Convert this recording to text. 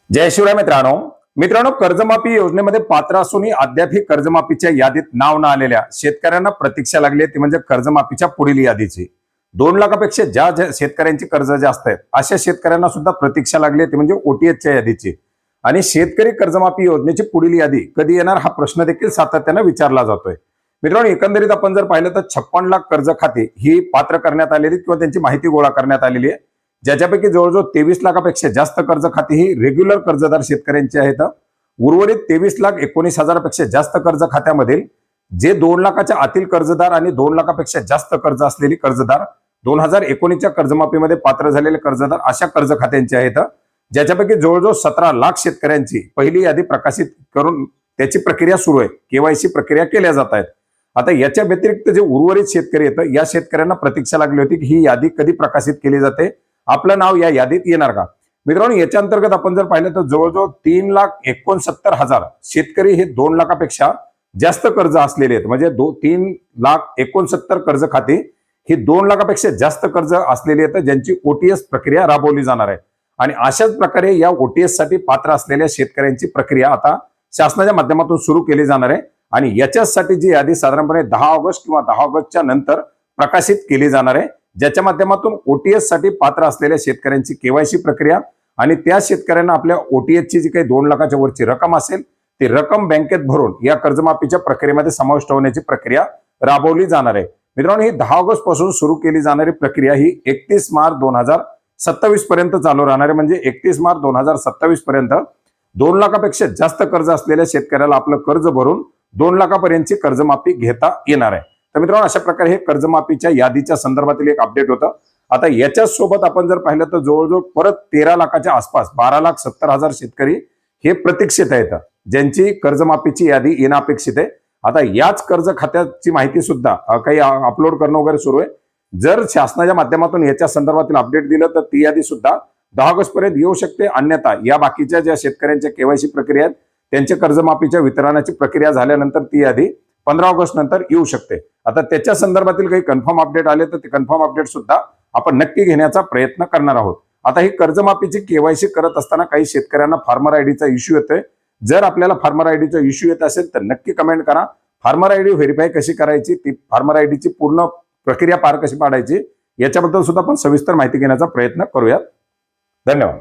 जय शिवराय मित्रांनो कर्जमाफी योजनेमध्ये पात्र असूनही अद्याप ही कर्जमाफीच्या यादीत नाव न आलेल्या शेतकऱ्यांना प्रतीक्षा लागली आहे ती म्हणजे कर्जमाफीच्या पुढील यादीची 2 लाखापेक्षा ज्या शेतकऱ्यांची कर्ज जास्त आहेत अशा शेतकऱ्यांना सुद्धा प्रतीक्षा लागली आहे ती म्हणजे ओटीएसच्या यादीची। आणि शेतकरी कर्जमाफी योजनेची पुढील यादी कधी येणार हा प्रश्न देखील सातत्याने विचारला जातोय। मित्रांनो एकंदरीत आपण जर पाहिलं तर 56 लाख कर्ज खाती ही पात्र करण्यात आलेली किंवा त्यांची माहिती गोळा करण्यात आलेली आहे, ज्याच्यापैकी जवळजवळ 23 लाखापेक्षा जास्त कर्ज खाती ही रेग्युलर कर्जदार शेतकऱ्यांची आहेत। उर्वरित 23,19,000पेक्षा जास्त कर्ज खात्यामधील जे 2 लाखाच्या आतील कर्जदार आणि 2 लाखापेक्षा जास्त कर्ज असलेली कर्जदार 2019च्या कर्जमाफीमध्ये पात्र झालेले कर्जदार अशा कर्ज खात्यांचे आहेत, ज्याच्यापैकी जवळजवळ 17 लाख शेतकऱ्यांची पहिली यादी प्रकाशित करून त्याची प्रक्रिया सुरू आहे, केवायसी प्रक्रिया केल्या जात आहेत। आता याच्या व्यतिरिक्त जे उर्वरित शेतकरी आहेत या शेतकऱ्यांना प्रतीक्षा लागली होती की ही यादी कधी प्रकाशित केली जाते, आपलं नाव या यादीत येणार का। मित्रांनो याच्या अंतर्गत आपण जर पाहिलं तर जवळजवळ 3,69,000 शेतकरी हे 2 लाखापेक्षा जास्त कर्ज असलेले आहेत, म्हणजे 3,69,000 कर्ज खाती ही 2 लाखापेक्षा जास्त कर्ज असलेली आहेत ज्यांची ओटीएस प्रक्रिया राबवली जाणार आहे। आणि अशाच प्रकारे या ओटीएस साठी पात्र असलेल्या शेतकऱ्यांची प्रक्रिया आता शासनाच्या माध्यमातून सुरू केली जाणार आहे आणि याच्यासाठी जी यादी साधारणपणे 10 ऑगस्ट किंवा 10 ऑगस्टच्या नंतर प्रकाशित केली जाणार आहे, ज्याच्या माध्यमातून ओटीएस साठी पात्र असलेल्या शेतकऱ्यांची केवायसी प्रक्रिया आणि त्या शेतकऱ्यांना आपल्या ओटीएसची जी काही 2 लाखाच्या वरची रक्कम असेल ती रक्कम बँकेत भरून या कर्जमाफीच्या प्रक्रियेमध्ये समाविष्ट होण्याची प्रक्रिया राबवली जाणार आहे। मित्रांनो ही 10 ऑगस्ट पासून सुरू केली जाणारी प्रक्रिया ही 31 मार्च 2027 पर्यंत चालू राहणार आहे, म्हणजे 31 मार्च 2027 पर्यंत 2 लाखापेक्षा जास्त कर्ज असलेल्या शेतकऱ्याला आपलं कर्ज भरून 2 लाखापर्यंतची कर्जमाफी घेता येणार आहे। तर मित्रांनो अशा प्रकारे हे कर्जमाफीच्या यादीच्या संदर्भातील एक अपडेट होतं। आता याच्या सोबत आपण जर पाहिलं तर जवळजवळ परत 13 लाखाच्या आसपास 12,70,000 शेतकरी हे प्रतीक्षित आहेत, ज्यांची कर्जमाफीची यादी येणं अपेक्षित आहे। आता याच कर्ज खात्याची माहिती सुद्धा काही अपलोड करणं वगैरे सुरू आहे। जर शासनाच्या माध्यमातून याच्या संदर्भातील अपडेट दिलं तर ती यादी सुद्धा 10 ऑगस्ट पर्यंत येऊ शकते, अन्यथा या बाकीच्या ज्या शेतकऱ्यांच्या केवायसी प्रक्रिया आहेत त्यांच्या कर्जमाफीच्या वितरणाची प्रक्रिया झाल्यानंतर ती यादी 15 ऑगस्ट नंतर येऊ शकते। आता त्याच्या संदर्भातील काही कन्फर्म अपडेट आले तर ते कन्फर्म अपडेट सुद्धा आपण नक्की घेण्याचा प्रयत्न करणार आहोत। आता ही कर्जमाफीची केवायसी करत असताना काही शेतकऱ्यांना फार्मर आयडीचा इश्यू येतोय। जर आपल्याला फार्मर आयडीचा इश्यू येत असेल तर नक्की कमेंट करा। फार्मर आयडी व्हेरीफाय कशी करायची, ती फार्मर आयडीची पूर्ण प्रक्रिया पार कशी पाडायची याच्याबद्दल सुद्धा आपण सविस्तर माहिती घेण्याचा प्रयत्न करूयात। धन्यवाद।